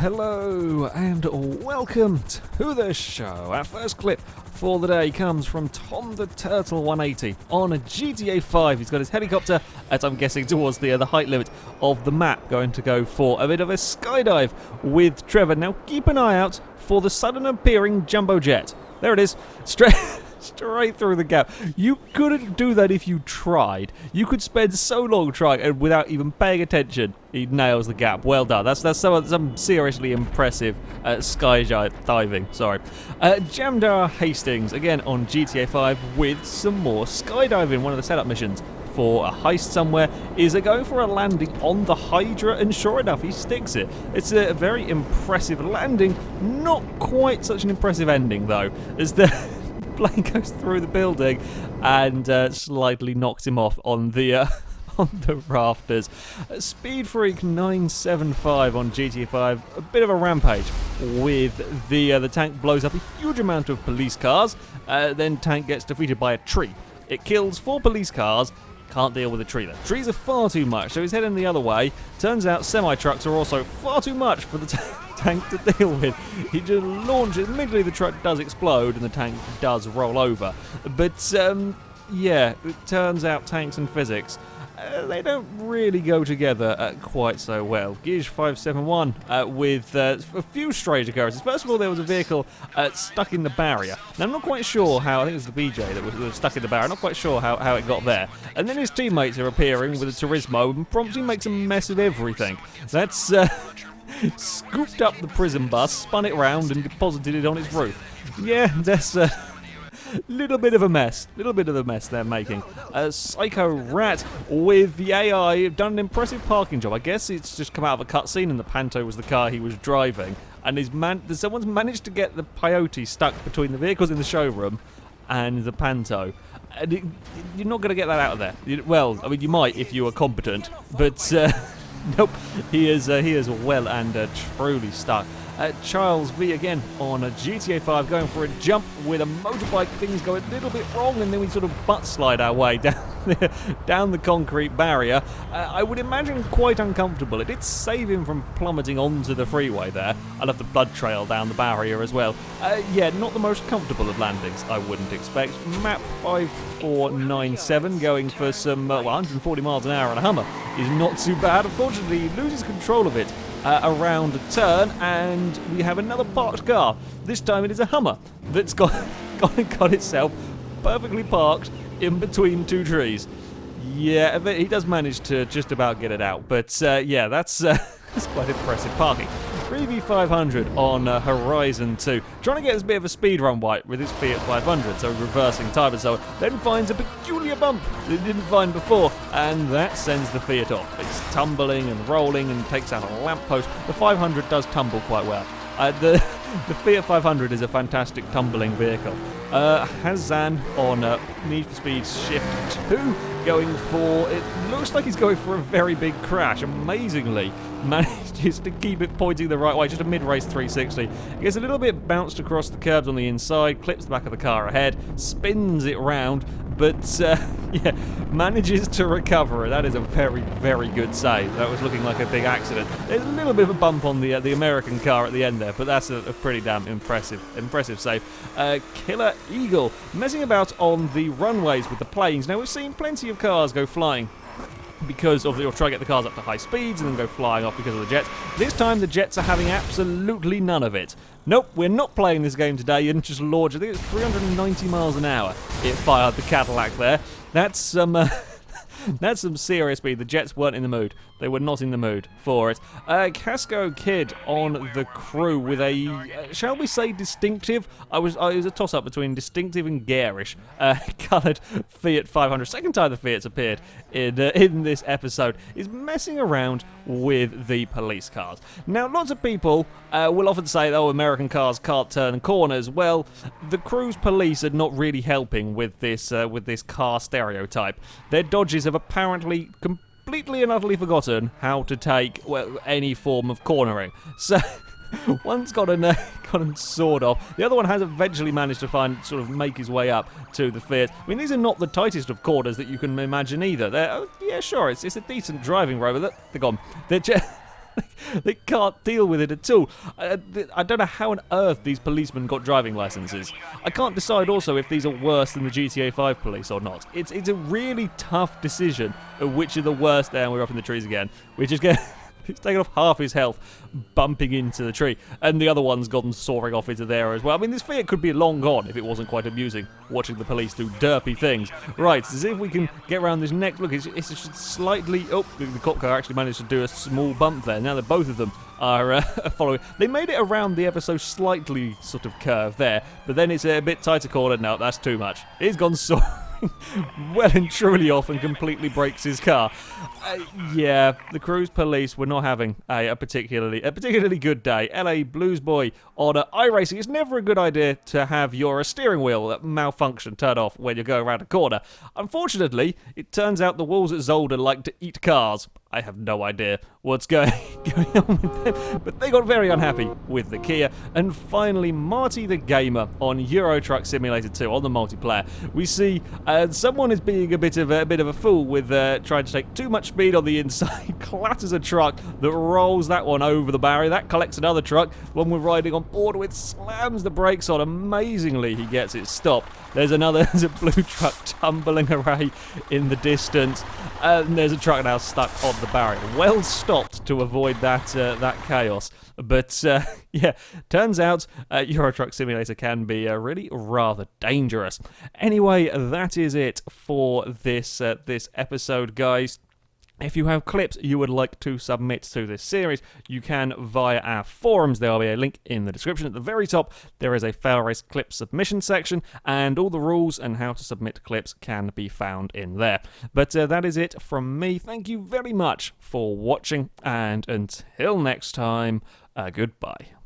Hello and welcome to the show. Our first clip for the day comes from Tom the Turtle 180 on a GTA 5. He's got his helicopter at, I'm guessing, towards the height limit of the map, going to go for a bit of a skydive with Trevor. Now keep an eye out for the sudden appearing jumbo jet. There it is, straight through the gap. You couldn't do that if you tried. You could spend so long trying and without even paying attention. He nails the gap. Well done. That's some seriously impressive skydiving. Sorry. Jamdar Hastings again on GTA 5 with some more skydiving. One of the setup missions for a heist somewhere is going for a landing on the Hydra, and sure enough, he sticks it. It's a very impressive landing. Not quite such an impressive ending though, as the plane goes through the building and slightly knocks him off on the on the rafters. Speed Freak 975 on GTA 5, a bit of a rampage with the tank blows up a huge amount of police cars. Then tank gets defeated by a tree. It kills 4 police cars. Can't deal with a tree though. Trees are far too much, so he's heading the other way. Turns out semi-trucks are also far too much for the tank to deal with. He just launches. Admittedly, the truck does explode and the tank does roll over. But, yeah, it turns out tanks and physics, they don't really go together quite so well. Gish 571 with a few strange occurrences. First of all, there was a vehicle stuck in the barrier. Now, I'm not quite sure how, I think it was the BJ that was stuck in the barrier. I'm not quite sure how it got there. And then his teammates are appearing with a Turismo and promptly makes a mess of everything. That's scooped up the prison bus, spun it round and deposited it on its roof. Yeah, that's little bit of a mess they're making. Psycho Rat with the AI have done an impressive parking job. I guess it's just come out of a cutscene and the Panto was the car he was driving. And someone's managed to get the Peyote stuck between the vehicles in the showroom and the Panto. And you're not going to get that out of there. Well, I mean, you might if you were competent, but nope, he is well and truly stuck. Charles V again on a GTA 5 going for a jump with a motorbike. Things go a little bit wrong and then we sort of butt slide our way down the concrete barrier. I would imagine quite uncomfortable. It did save him from plummeting onto the freeway there. I love the blood trail down the barrier as well. Yeah, not the most comfortable of landings, I wouldn't expect. Map 5497 going for some 140 miles an hour on a Hummer is not too bad. Unfortunately, he loses control of it around a turn, and we have another parked car. This time it is a Hummer that's got itself perfectly parked in between 2 trees. Yeah, he does manage to just about get it out, but yeah, that's quite impressive parking. 3v500 on Horizon 2. Trying to get this bit of a speed run right with his Fiat 500, so reversing time and so on. Then finds a peculiar bump that he didn't find before, and that sends the Fiat off. It's tumbling and rolling and takes out a lamppost. The 500 does tumble quite well. The Fiat 500 is a fantastic tumbling vehicle. Hazan on Need for Speed Shift 2 going for, it looks like he's going for a very big crash. Amazingly manages to keep it pointing the right way, just a mid-race 360. He gets a little bit bounced across the curbs on the inside, clips the back of the car ahead, spins it round, but yeah, manages to recover it. That is a very, very good save. That was looking like a big accident. There's a little bit of a bump on the American car at the end there, but that's a pretty damn impressive save. Killer Eagle messing about on the runways with the planes. Now, we've seen plenty of cars go flying because of or try to get the cars up to high speeds and then go flying off because of the jets. This time the jets are having absolutely none of it. Nope, we're not playing this game today and just launch. I think it's 390 miles an hour it fired the Cadillac there. That's some that's some serious speed. The jets weren't in the mood. They were not in the mood for it. Casco Kid on the crew with a, shall we say, distinctive? It was a toss-up between distinctive and garish coloured Fiat 500. Second time the Fiat's appeared in this episode. Is messing around with the police cars. Now, lots of people will often say, oh, American cars can't turn corners. Well, the crew's police are not really helping with this car stereotype. Their dodges have apparently completely and utterly forgotten how to take, well, any form of cornering. So one's gotten sawed off. The other one has eventually managed to make his way up to the Fiat. I mean, these are not the tightest of corners that you can imagine either. Yeah, sure, it's a decent driving road, but they're gone. They can't deal with it at all. I don't know how on earth these policemen got driving licenses. I can't decide also if these are worse than the GTA 5 police or not. It's a really tough decision of which are the worst. There, we're up in the trees again. We just get... He's taken off half his health, bumping into the tree, and the other one's gone soaring off into there as well. I mean, this Fiat could be long gone if it wasn't quite amusing, watching the police do derpy things. Right, so see if we can get around this next. Look, it's just slightly... Oh, the cop car actually managed to do a small bump there. Now that both of them are following... They made it around the ever so slightly sort of curve there, but then it's a bit tighter corner. No, that's too much. He's gone soaring well and truly off and completely breaks his car. Yeah, the cruise police were not having a particularly good day. LA Blues Boy on iRacing. It's never a good idea to have your steering wheel malfunction turn off when you're going around a corner. Unfortunately, it turns out the wolves at Zolder like to eat cars. I have no idea what's going on with them, but they got very unhappy with the Kia. And finally, Marty the Gamer on Euro Truck Simulator 2 on the multiplayer. We see someone is being a bit of a fool with trying to take too much speed on the inside, clatters a truck that rolls that one over the barrier. That collects another truck. One we're riding on board with slams the brakes on. Amazingly, he gets it stopped. There's a blue truck tumbling away in the distance, and there's a truck now stuck on the barrier. Well stopped to avoid that chaos. But yeah, turns out Euro Truck Simulator can be really rather dangerous. Anyway, that is it for this episode, guys. If you have clips you would like to submit to this series, you can via our forums. There will be a link in the description. At the very top, there is a FailRace clip submission section, and all the rules and how to submit clips can be found in there. But that is it from me. Thank you very much for watching, and until next time, goodbye.